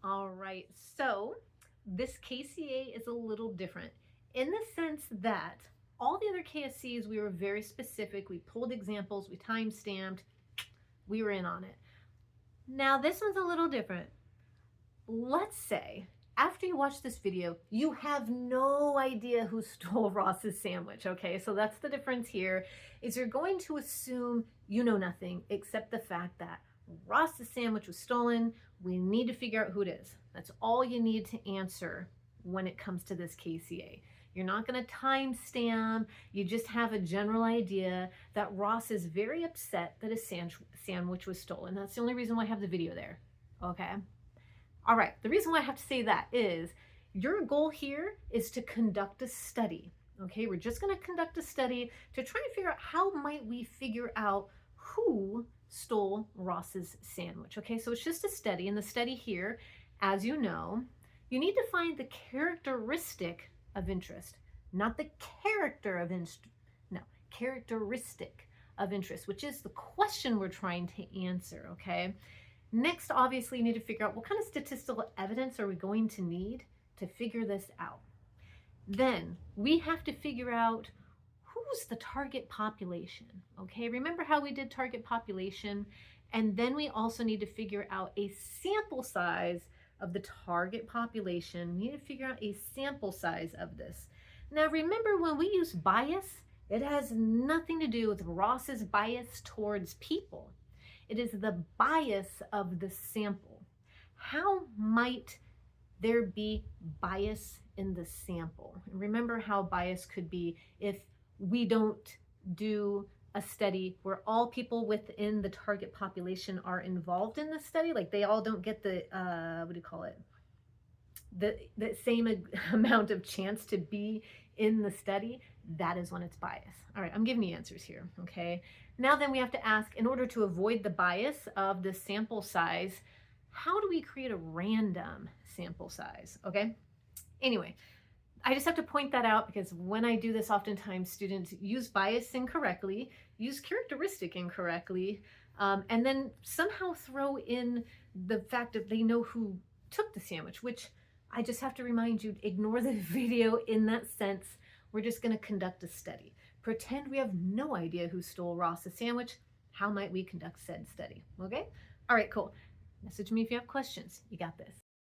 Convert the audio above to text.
All right, so this KCA is a little different in the sense that all the other KSCs, we were very specific. We pulled examples, we time stamped, we were in on it. Now this one's a little different. Let's say after you watch this video, you have no idea who stole Ross's sandwich, okay? So that's the difference here, is you're going to assume you know nothing except the fact that Ross's sandwich was stolen. We need to figure out who it is. That's all you need to answer when it comes to this KCA. You're not going to timestamp. You just have a general idea that Ross is very upset that his sandwich was stolen. That's the only reason why I have the video there, okay? All right, the reason why I have to say that is your goal here is to conduct a study. Okay, we're just going to conduct a study to try and figure out how might we figure out who stole Ross's sandwich. Okay, so it's just a study, and the study here, as you know, you need to find the characteristic of interest, not the character of interest, no, characteristic of interest, which is the question we're trying to answer, okay? Next, obviously, you need to figure out what kind of statistical evidence are we going to need to figure this out. Then we have to figure out who's the target population, okay? Remember how we did target population? And then we also need to figure out a sample size of the target population. We need to figure out a sample size of this. Now, remember when we use bias, it has nothing to do with Ross's bias towards people. It is the bias of the sample. How might there be bias in the sample? Remember how bias could be if we don't do a study where all people within the target population are involved in the study, like they all don't get the, what do you call it? The same amount of chance to be in the study. That is when it's bias. All right, I'm giving you answers here, okay? Now then we have to ask, in order to avoid the bias of the sample size, how do we create a random sample size, okay? Anyway, I just have to point that out because when I do this, oftentimes students use bias incorrectly, use characteristic incorrectly, and then somehow throw in the fact that they know who took the sandwich, which I just have to remind you, ignore the video in that sense. We're just going to conduct a study. Pretend we have no idea who stole Ross's sandwich. How might we conduct said study? Okay? All right, cool. Message me if you have questions. You got this.